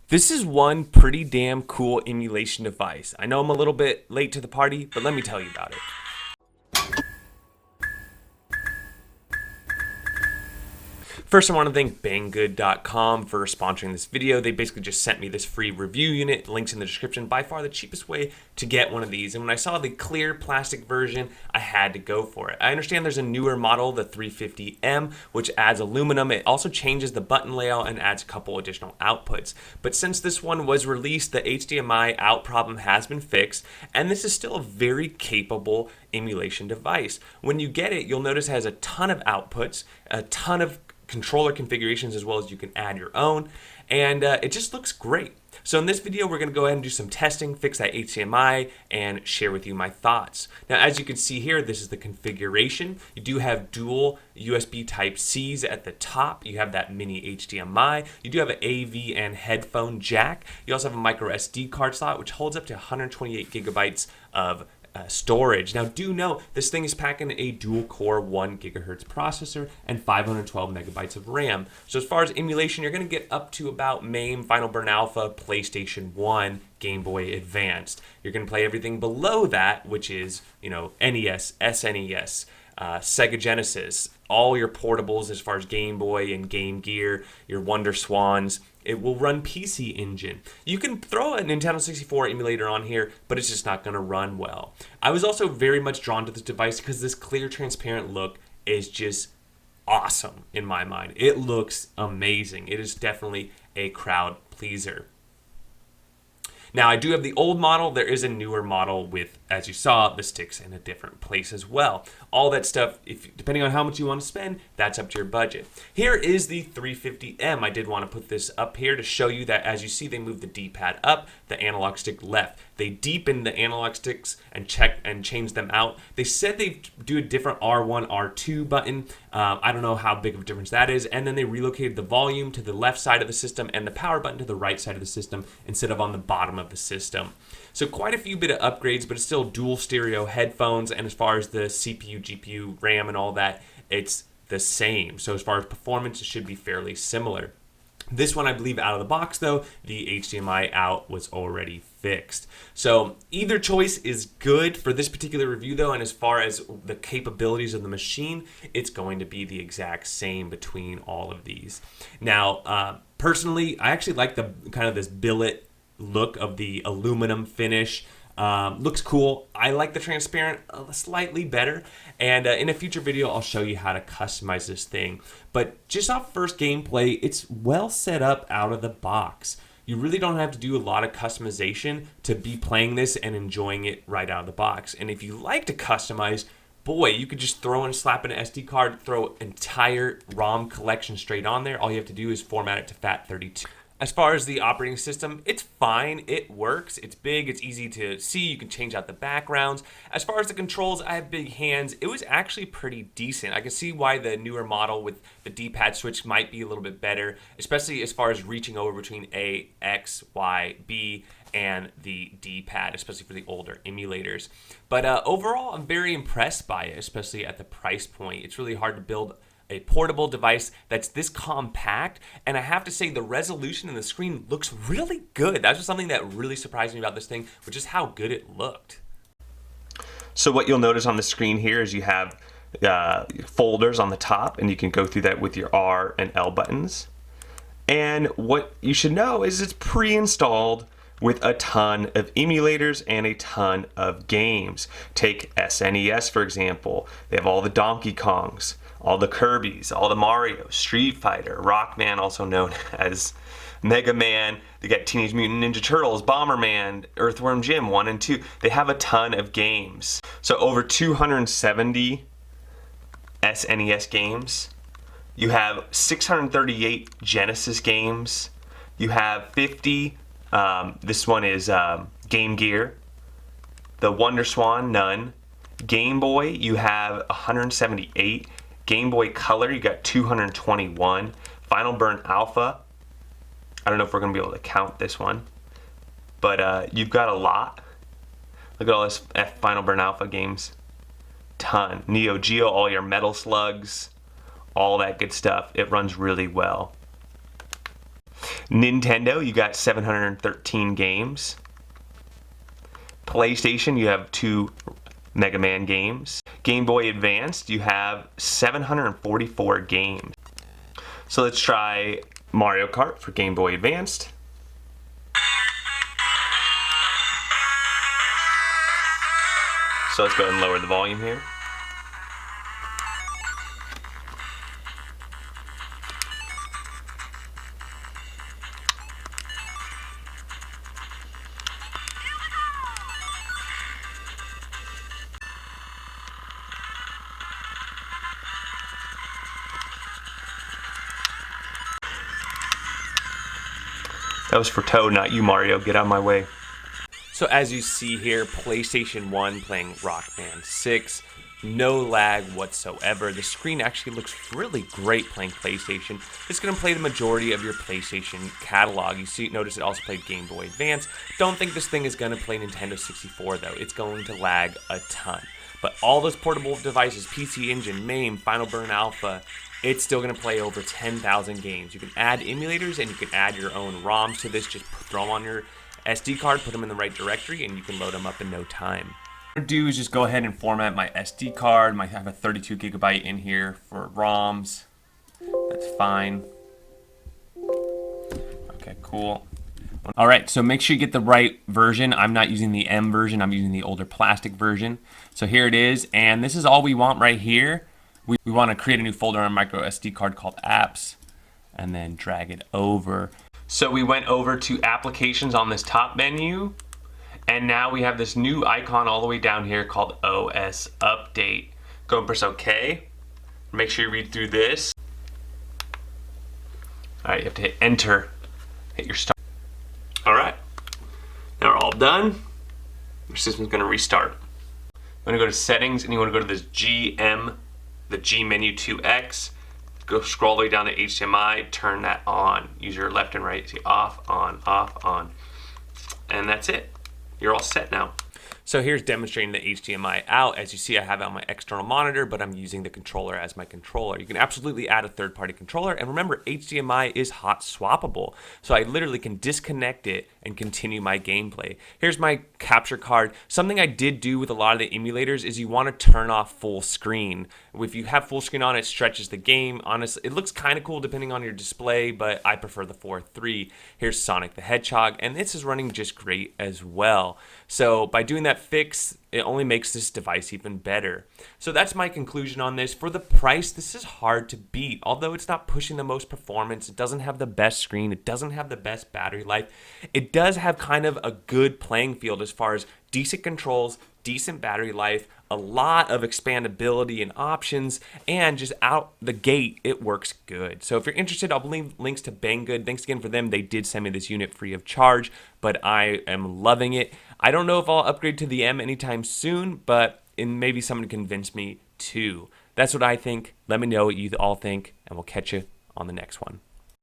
This is one pretty damn cool emulation device. I know I'm a little bit late to the party, but let me tell you about it. First, I want to thank Banggood.com for sponsoring this video. They basically just sent me this free review unit. Links in the description. By far the cheapest way to get one of these. And when I saw the clear plastic version, I had to go for it. I understand there's a newer model, the 350M, which adds aluminum. It also changes the button layout and adds a couple additional outputs. But since this one was released, the HDMI out problem has been fixed, and this is still a very capable emulation device. When you get it, you'll notice it has a ton of outputs, a ton of controller configurations, as well as you can add your own, and it just looks great. So in this video, we're going to go ahead and do some testing, fix that HDMI, and share with you my thoughts. Now, as you can see here, this is the configuration. You do have dual USB Type-Cs at the top. You have that mini HDMI. You do have an AV and headphone jack. You also have a micro SD card slot, which holds up to 128 gigabytes of storage. Now, do know this thing is packing a dual-core 1 gigahertz processor and 512 megabytes of RAM. So as far as emulation, you're going to get up to about MAME, Final Burn Alpha, PlayStation 1, Game Boy Advanced. You're going to play everything below that, which is, NES, SNES, Sega Genesis, all your portables as far as Game Boy and Game Gear, your Wonder Swans. It will run PC Engine. You can throw a Nintendo 64 emulator on here, but it's just not going to run well. I was also very much drawn to this device because this clear, transparent look is just awesome in my mind. It looks amazing. It is definitely a crowd pleaser. Now, I do have the old model. There is a newer model with, as you saw, the sticks in a different place as well. All that stuff, depending on how much you want to spend, that's up to your budget. Here is the 350M. I did want to put this up here to show you that, as you see, they move the D-pad up, the analog stick left. They deepened the analog sticks and changed them out. They said they do a different R1, R2 button. I don't know how big of a difference that is. And then they relocated the volume to the left side of the system and the power button to the right side of the system instead of on the bottom of the system. So quite a few bit of upgrades, but it's still dual stereo headphones. And as far as the CPU, GPU, RAM, and all that, it's the same. So as far as performance, it should be fairly similar. This one, I believe, out of the box, though, the HDMI out was already fixed. So either choice is good for this particular review, though, and as far as the capabilities of the machine, it's going to be the exact same between all of these. Now, personally, I actually like the kind of this billet look of the aluminum finish. Looks cool. I like the transparent slightly better, and in a future video I'll show you how to customize this thing. But just off first gameplay, it's well set up out of the box. You really don't have to do a lot of customization to be playing this and enjoying it right out of the box. And if you like to customize, boy, you could just slap in an SD card, throw entire ROM collection straight on there. All you have to do is format it to FAT32. As far as the operating system, it's fine. It works. It's big. It's easy to see. You can change out the backgrounds. As far as the controls, I have big hands. It was actually pretty decent. I can see why the newer model with the D-pad switch might be a little bit better, especially as far as reaching over between A, X, Y, B, and the D-pad, especially for the older emulators. But overall, I'm very impressed by it, especially at the price point. It's really hard to build a portable device that's this compact, and I have to say the resolution in the screen looks really good. That's just something that really surprised me about this thing, which is how good it looked. So what you'll notice on the screen here is you have folders on the top, and you can go through that with your R and L buttons. And what you should know is it's pre-installed with a ton of emulators and a ton of games. Take SNES, for example. They have all the Donkey Kongs, all the Kirbys, all the Mario, Street Fighter, Rockman, also known as Mega Man. They got Teenage Mutant Ninja Turtles, Bomberman, Earthworm Jim 1 and 2. They have a ton of games. So over 270 SNES games. You have 638 Genesis games. You have 50, this one is Game Gear. The Wonder Swan, none. Game Boy, you have 178. Game Boy Color, you got 221. Final Burn Alpha, I don't know if we're going to be able to count this one, but you've got a lot. Look at all this Final Burn Alpha games. Ton. Neo Geo, all your Metal Slugs, all that good stuff. It runs really well. Nintendo, you got 713 games. PlayStation, you have 2 Mega Man games. Game Boy Advanced, you have 744 games. So let's try Mario Kart for Game Boy Advanced. So let's go ahead and lower the volume here. That was for Toad, not you, Mario. Get out of my way. So as you see here, PlayStation 1 playing Rock Band 6. No lag whatsoever. The screen actually looks really great playing PlayStation. It's going to play the majority of your PlayStation catalog. You see, notice it also played Game Boy Advance. Don't think this thing is going to play Nintendo 64 though. It's going to lag a ton. But all those portable devices, PC Engine, MAME, Final Burn Alpha, it's still going to play over 10,000 games. You can add emulators and you can add your own ROMs to this. Just throw them on your SD card, put them in the right directory, and you can load them up in no time. What I'm going to do is just go ahead and format my SD card. I have a 32 gigabyte in here for ROMs. That's fine. Okay, cool. All right, so make sure you get the right version. I'm not using the M version. I'm using the older plastic version. So here it is, and this is all we want right here. We want to create a new folder on a micro SD card called apps and then drag it over. So we went over to applications on this top menu, and now we have this new icon all the way down here called OS Update. Go and press OK. Make sure you read through this. All right, you have to hit enter, hit your start. All right, now we're all done. Your system's gonna restart. I'm gonna go to settings, and you wanna go to this the G menu 2X, go scroll all the way down to HDMI, turn that on. Use your left and right, see off, on. And that's it. You're all set now. So here's demonstrating the HDMI out. As you see, I have it on my external monitor, but I'm using the controller as my controller. You can absolutely add a third-party controller, and remember, HDMI is hot swappable. So I literally can disconnect it and continue my gameplay. Here's my capture card. Something I did do with a lot of the emulators is you want to turn off full screen. If you have full screen on, it stretches the game. Honestly, it looks kind of cool depending on your display, but I prefer the 4:3. Here's Sonic the Hedgehog, and this is running just great as well. So by doing that fix, it only makes this device even better. So that's my conclusion on this. For the price, this is hard to beat. Although it's not pushing the most performance, it doesn't have the best screen, it doesn't have the best battery life, it does have kind of a good playing field as far as decent controls, decent battery life, a lot of expandability and options, and just out the gate, it works good. So if you're interested, I'll leave links to Banggood. Thanks again for them. They did send me this unit free of charge, but I am loving it. I don't know if I'll upgrade to the M anytime soon, but maybe someone convinced me to. That's what I think. Let me know what you all think, and we'll catch you on the next one.